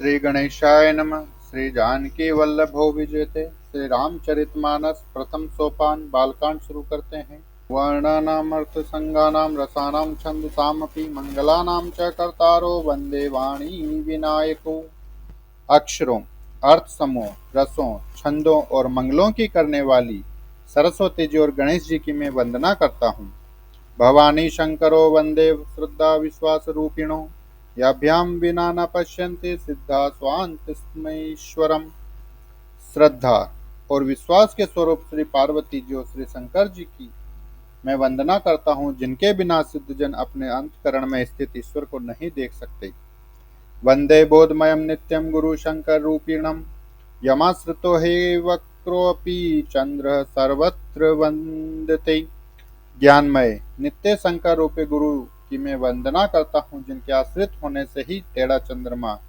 श्री गणेशाय नमः। श्री जानकी वल्लभो विजयते। श्री रामचरितमानस प्रथम सोपान बालकांड शुरू करते हैं। वर्णानाम अर्थ संगानाम रसानाम छंदसामपि मंगलानाम च कर्तारो वंदे वाणी विनायको। अक्षरों, अर्थ समूह, रसों, छंदों और मंगलों की करने वाली सरस्वती जी और गणेश जी की मैं वंदना करता हूँ। भवानी शंकरो वंदे श्रद्धा विश्वास रूपिणो। याभ्याम विना न पश्यन्ति सिद्धा स्वान्तस्मैश्वरम्। श्रद्धा और विश्वास के स्वरूप श्री पार्वती जी और श्री शंकर जी की मैं वंदना करता हूँ, जिनके बिना सिद्धजन अपने अंतकरण में स्थित ईश्वर को नहीं देख सकते। वंदे बोधमयम नित्यम गुरु शंकर रूपिणम। यमाश्रितो हे वक्रोऽपि चंद्र सर्वत्र वंदते। ज्ञानमय नित्य शंकर रूपी गुरु की मैं वंदना करता हूँ, जिनके आश्रित होने से ही टेढ़ा चंद्रमा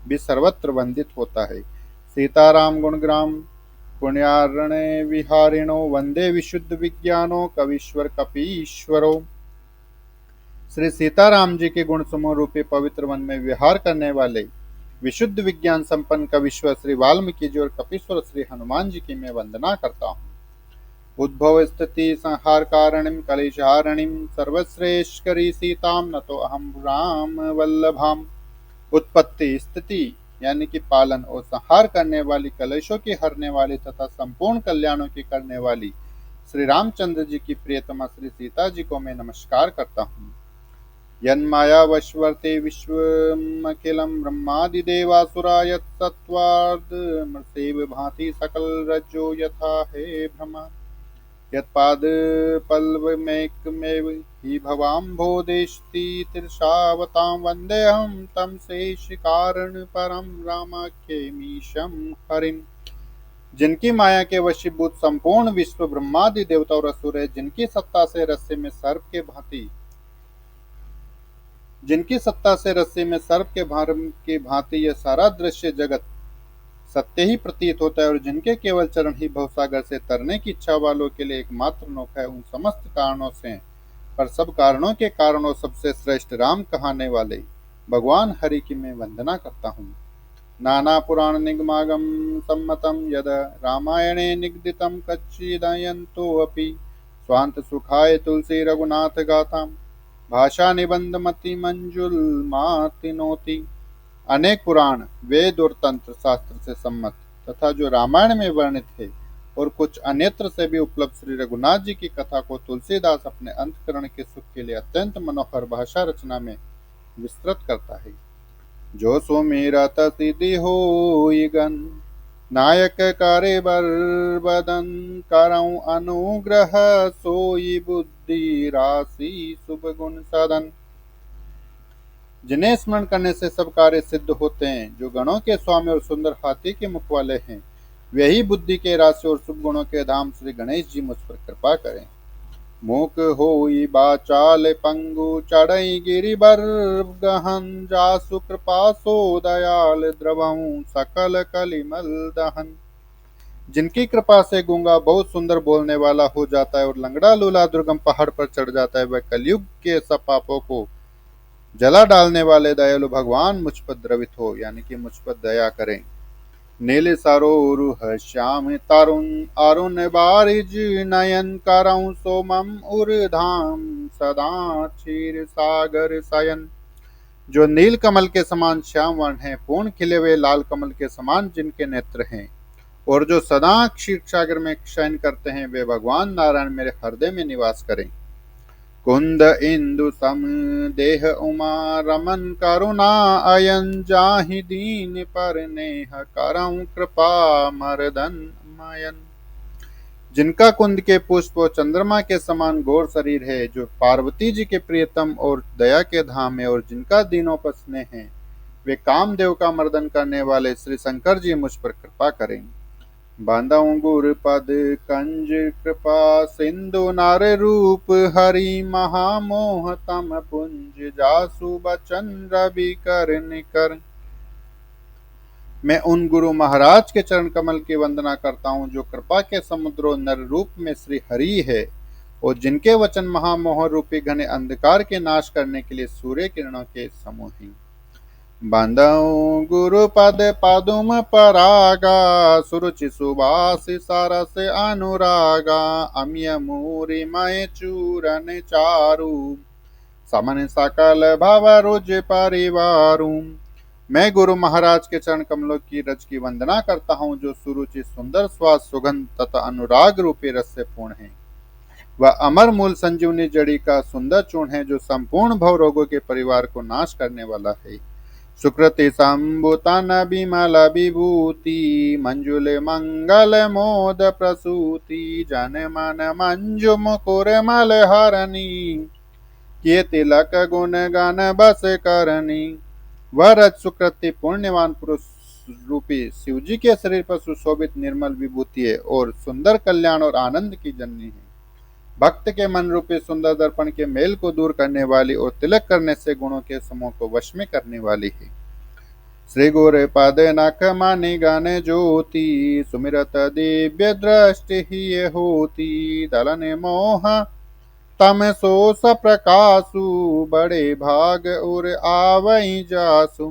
भी सर्वत्र वंदित होता है। सीताराम गुणग्राम पुण्यारण्य विहारिणो वंदे विशुद्ध विज्ञानो कवीश्वर कपीश्वरो। श्री सीताराम जी के गुण समूह रूपी पवित्र वन में विहार करने वाले विशुद्ध विज्ञान संपन्न कवीश्वर श्री वाल्मीकि जी और कपीश्वर श्री हनुमान जी की मैं वंदना करता हूँ। उद्भव स्थिति संहार कारणिम कलेशहारणिम सर्वश्रेष्ठकरी सीताम न तो अहम राम वल्लभाम। उत्पत्ति स्थिति यानी कि पालन और संहार करने वाली, कलेशों की हरने वाली तथा संपूर्ण कल्याणों की करने वाली श्री रामचंद्र जी की प्रियतमा श्री सीता जी को मैं नमस्कार करता हूँ। यन्माया वशवर्ते विश्वमखिलम ब्रह्मादिदेवासुरा यत्सत्त्वार्धमसेव भाति सकल रज्जो यथा हे भ्रमा। यत्पादपल्लवमेकमेव हि भवाम्भोदेष्टि तीर्षावतां वन्देऽहं तं शेषकारण परं रामाख्यमीशं हरिम्। जिनकी माया के वशीभूत संपूर्ण विश्व ब्रह्मादि देवता और असुर है, जिनकी सत्ता से रस्से में सर्प के भांति यह सारा दृश्य जगत सत्य ही प्रतीत होता है, और जिनके केवल चरण ही भवसागर से तरने की इच्छा वालों के लिए एकमात्र नौका है। उन समस्त कारणों से पर सब कारणों के कारणों सबसे श्रेष्ठ राम कहने वाले भगवान हरि की मैं वंदना करता हूँ। नाना पुराण निगमागम सम्मतम यद रामायणे निगदितम कच्चिदयंतोऽपि स्वांत सुखाय तुलसी रघुनाथ गाथा भाषा निबंध मति मंजुल मातिनोति। अनेक पुराण, वेद और तंत्र शास्त्र से सम्मत तथा जो रामायण में वर्णित है और कुछ अन्यत्र से भी उपलब्ध श्री रघुनाथ जी की कथा को तुलसीदास अपने अंतकरण के सुख के लिए अत्यंत मनोहर भाषा रचना में विस्तृत करता है। जो सुमिरत सिद्धि होई गन नायक करे बरबदन करऊं अनुग्रह सोई बुद्धि राशि शुभ गुण सदन। जिन्हें स्मरण करने से सब कार्य सिद्ध होते हैं, जो गणों के स्वामी और सुंदर हाथी के मुख वाले हैं, वही बुद्धि के राशि और शुभ गुणों के धाम श्री गणेश जी मुझ पर कृपा करें। मूक होई बाचाल पंगु चढ़ई गिरिबर गहन जासु कृपा सो दयाल द्रवहूं सकल कलिमल दहन। जिनकी कृपा से गूंगा बहुत सुंदर बोलने वाला हो जाता है और लंगड़ा लूला दुर्गम पहाड़ पर चढ़ जाता है, वह कलयुग के सब पापों को जला डालने वाले दयालु भगवान मुझ पर द्रवित हो, यानी कि मुझ पर दया करें। नील सरोरुह श्याम तरुण अरुण बारिज नयन करऊं सोमम उर्धाम सदा क्षीर सागर शयन। जो नील कमल के समान श्याम वर्ण है, पूर्ण खिले हुए लाल कमल के समान जिनके नेत्र हैं, और जो सदा क्षीर सागर में शयन करते हैं, वे भगवान नारायण मेरे हृदय में निवास करें। कुंद इंदु सम देह उमा रमन करुणा अयन जाहि दीन पर नेह करऊं कृपा मर्दन मयन। जिनका कुंद के पुष्प और चंद्रमा के समान गौर शरीर है, जो पार्वती जी के प्रियतम और दया के धाम है, और जिनका दीनों पर स्नेह है, वे कामदेव का मर्दन करने वाले श्री शंकर जी मुझ पर कृपा करें। बांधऊं गुर पद कंज कृपा सिंधु नार रूप हरि महामोह तम पुंज जासु बचन रवि कर निकर। मैं उन गुरु महाराज के चरण कमल की वंदना करता हूँ, जो कृपा के समुद्रों नर रूप में श्री हरि है, और जिनके वचन महामोह रूपी घने अंधकार के नाश करने के लिए सूर्य किरणों के समूह हैं। बंदऊ गुरुपद पदुम परागा सुरुचि सुबासि सरस अनुरागा अम्य मूरि मय चूरन चारु समन सकल भव रुज परिवारू। मैं गुरु महाराज के चरण कमलों की रज की वंदना करता हूँ, जो सुरुचि सुंदर स्वाद सुगंध तथा अनुराग रूपी रस से पूर्ण है। वह अमर मूल संजीवनी जड़ी का सुंदर चूर्ण है, जो संपूर्ण भव रोगों के परिवार को नाश करने वाला है। सुकृति संभुतन विमल विभूति मंजुल मंगल मोद प्रसूति जन मन मंजु मुकुर मल हरणी किए तिलक गुण गान बस करनी। वह रज सुकृति पुण्यवान पुरुष रूपी शिवजी के शरीर पर सुशोभित निर्मल विभूति है और सुंदर कल्याण और आनंद की जननी है। भक्त के मन रूपी सुंदर दर्पण के मेल को दूर करने वाली और तिलक करने से गुणों के समूह को वश में करने वाली है। श्री गुर पद नख मानि गण ज्योति सुमिरत दिव्य दृष्टि ही होती दलन मोह तम सो प्रकाशु बड़े भाग और आवई जासु।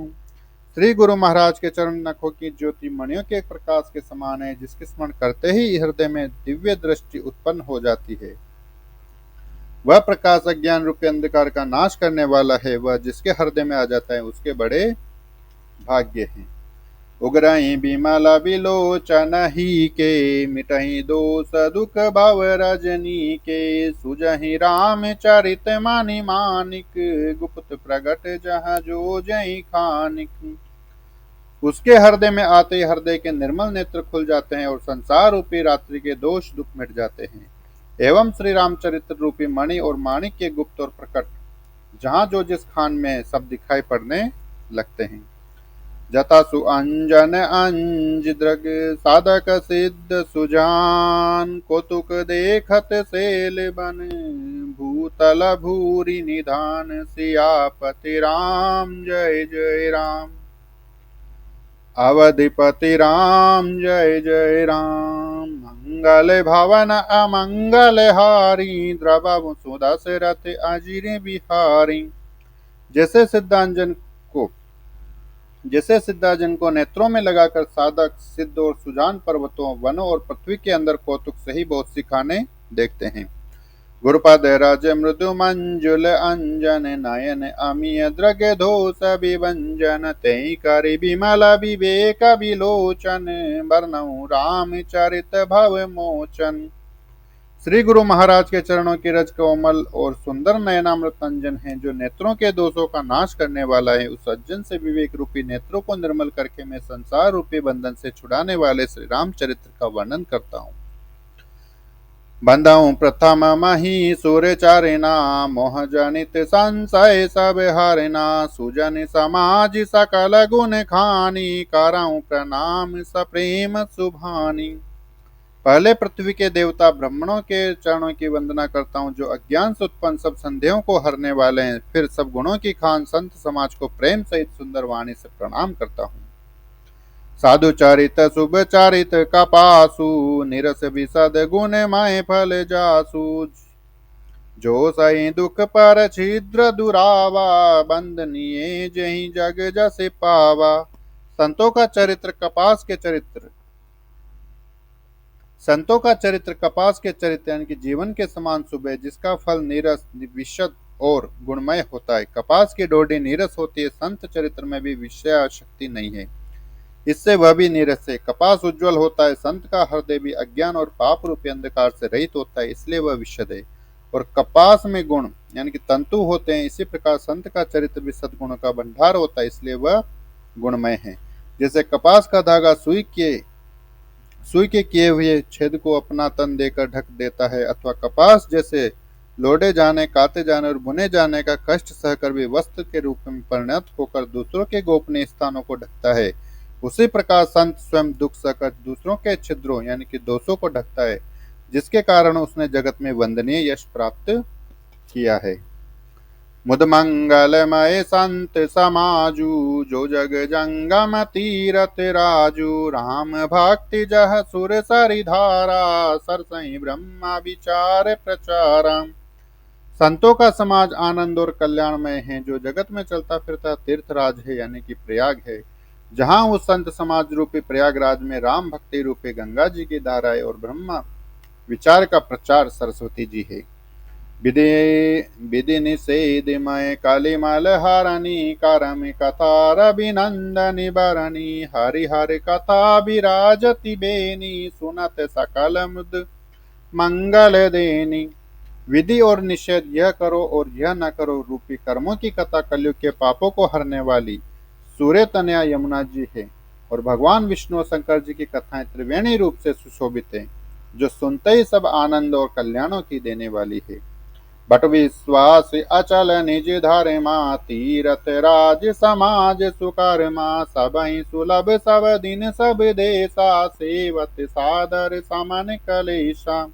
श्री गुरु महाराज के चरण नखों की ज्योति मणियों के प्रकाश के समान है, जिसके स्मरण करते ही हृदय में दिव्य दृष्टि उत्पन्न हो जाती है। वह प्रकाश अज्ञान रूपी अंधकार का नाश करने वाला है। वह जिसके हृदय में आ जाता है उसके बड़े भाग्य हैं। उग्रही बिमल विलोचन ही के मिटही दोष दुख भव रजनी के सुजहि राम चरित मानि मानिक गुप्त प्रगट जहाँ जो जय खानिक। उसके हृदय में आते ही हृदय के निर्मल नेत्र खुल जाते हैं और संसार रूपी रात्रि के दोष दुख मिट जाते हैं। एवं श्री रामचरित्र रूपी मणि और माणिक के गुप्त और प्रकट जहाँ जो जिस खान में सब दिखाई पड़ने लगते हैं। जतासु अंजन अंज दृग साधक सिद्ध सुजान कौतुक देखत सेल बन भूतल भूरि निधान सियापति राम जय जय राम अवधिपति राम जय जय राम मंगल भवन अमंगल हारी द्रव सुदशरथ अजिर बिहारी। जैसे सिद्धांजन को नेत्रों में लगाकर साधक सिद्ध और सुजान पर्वतों वनों और पृथ्वी के अंदर कौतुक से ही बहुत सी खाने देखते हैं। गुरुपद राज मृदु मंजुल अंजन नयन अमीय द्रग दोष विभंजन तय करि विमल विवेक विलोचन वर्णऊ राम चरित भव मोचन। श्री गुरु महाराज के चरणों की रज कोमल और सुंदर नयनामृत अंजन है, जो नेत्रों के दोषों का नाश करने वाला है। उस अंजन से विवेक रूपी नेत्रों को निर्मल करके मैं संसार रूपी बंधन से छुड़ाने वाले श्री रामचरित्र का वर्णन करता हूँ। बंदाऊं प्रथम मही सूर्य चारिना मोह जनित संशय सब हरिना सुजन समाज सकल गुण खानी कराऊं प्रणाम सप्रेम सुभानी। पहले पृथ्वी के देवता ब्राह्मणों के चरणों की वंदना करता हूँ, जो अज्ञान से उत्पन्न सब संदेहों को हरने वाले हैं। फिर सब गुणों की खान संत समाज को प्रेम सहित सुंदर वाणी से प्रणाम करता हूँ। साधु चरित शुभ चरित कपासु निरस विशद गुण मय फल जासु जो सही दुख पर छिद्र दुरावा बंदनीय जही जग जसे पावा। संतों का चरित्र कपास के चरित्र यानी कि जीवन के समान शुभ है, जिसका फल नीरस विशद और गुणमय होता है। कपास की डोडी नीरस होती है, संत चरित्र में भी विषय शक्ति नहीं है, इससे वह भी नीरस है। कपास उज्जवल होता है, संत का हृदय भी अज्ञान और पाप रूपी अंधकार से रहित होता है, इसलिए वह विशद है। और कपास में गुण यानी कि तंतु होते हैं, इसी प्रकार संत का चरित्र भी सद्गुणों का भंडार होता है, इसलिए वह गुणमय है। जैसे कपास का धागा सुई के किए हुए छेद को अपना तन देकर ढक देता है, अथवा कपास जैसे लोडे जाने, काते जाने और बुने जाने का कष्ट सहकर भी वस्त्र के रूप में परिणत होकर दूसरों के गोपनीय स्थानों को ढकता है, उसी प्रकार संत स्वयं दुख सहकर दूसरों के छिद्रों यानी कि दोषों को ढकता है, जिसके कारण उसने जगत में वंदनीय यश प्राप्त किया है। मुद मंगलमय संत समाजु जो जग जंगम तीरथ राजू राम भक्ति जह सुर सरिधारा सरसई ब्रह्मा विचार प्रचारम। संतों का समाज आनंद और कल्याणमय है, जो जगत में चलता फिरता तीर्थराज है यानी कि प्रयाग है। जहाँ उस संत समाज रूपी प्रयागराज में राम भक्ति रूपी गंगा जी की धाराएं और ब्रह्मा विचार का प्रचार सरस्वती जी है। विदे विधि निषेधमय कालीमाल हारणी कारमि कथारभिनंदनि बरणी हरि हरि कथा विराजति बेनी सुनत सकल मुद मंगल देनी। विधि और निषेध, यह करो और यह न करो रूपी कर्मों की कथा कलयुग के पापों को हरने वाली सूर्य तनया यमुना जी है। और भगवान विष्णु और शंकर जी की कथाएं त्रिवेणी रूप से सुशोभित है, जो सुनते ही सब आनंद और कल्याणों की देने वाली है। बट विश्वास अचल निज धर्मा तीरथ राज समाज सुकर्मा सबहि सुलभ सब दिन सब देशा सेवत सादर समन कलेशा।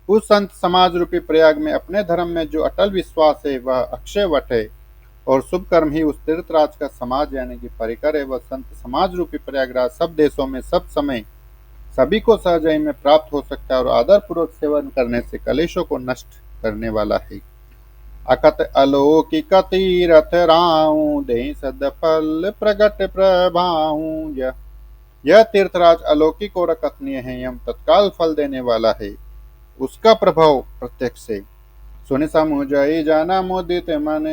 उस संत समाज रूपी प्रयाग में अपने धर्म में जो अटल विश्वास है वह अक्षय वट है, और शुभ कर्म ही उस तीर्थराज का समाज यानी कि परिकर है। वह संत समाज रूपी प्रयागराज सब देशों में सब समय सभी को सहजई में प्राप्त हो सकता है, और आदर पूर्वक सेवन करने से कलेशों को नष्ट करने वाला है। अकत अलौकिक तीरथ राऊ दे सद फल प्रगट प्रभाऊ। यह तीर्थराज अलौकिक और अकथनीय है, एवं तत्काल फल देने वाला है। उसका प्रभाव प्रत्यक्ष है। सुनि समुझई जन मुदित मन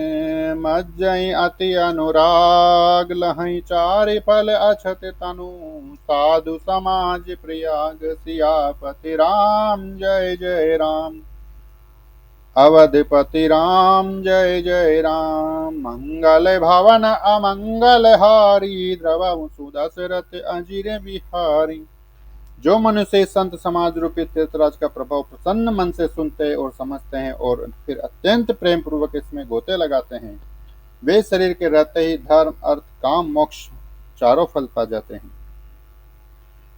मज्जई अति अनुराग लहई चारि फल अछत तनु साधु समाज प्रयाग सियापति राम जय जय राम। अवधपति राम जय जय राम। मंगल भवन अमंगल हारी द्रवहु सुदशरथ अजिर बिहारी। जो मनुष्य संत समाज रूपी तीर्थराज का प्रभाव प्रसन्न मन से सुनते और समझते हैं और फिर अत्यंत प्रेम पूर्वक इसमें गोते लगाते हैं, वे शरीर के रहते ही धर्म अर्थ काम मोक्ष चारों फल पा जाते हैं।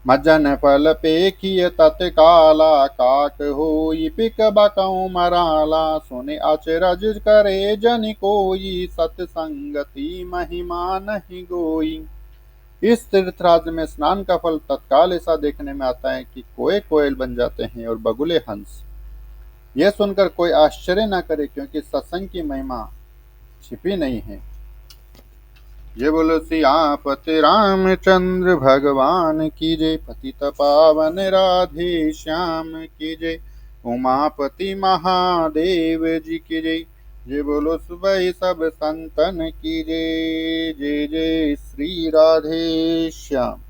मज्जन फल पेखिय तत्काला काक होई पिक बकऊ मराला सुने अचरज करे जन कोई सत्संगति महिमा नहीं गोई। इस तीर्थराज में स्नान का फल तत्काल ऐसा देखने में आता है कि कोए कोयल बन जाते हैं और बगुले हंस। यह सुनकर कोई आश्चर्य न करे, क्योंकि सत्संग की महिमा छिपी नहीं है। ये बोलो सियापति रामचंद्र भगवान की जय। पतित पावन राधे श्याम की जय। उमापति महादेव जी की जय। जय बोलो सुबह सब संतन की जय। जय जय श्री राधे श्याम।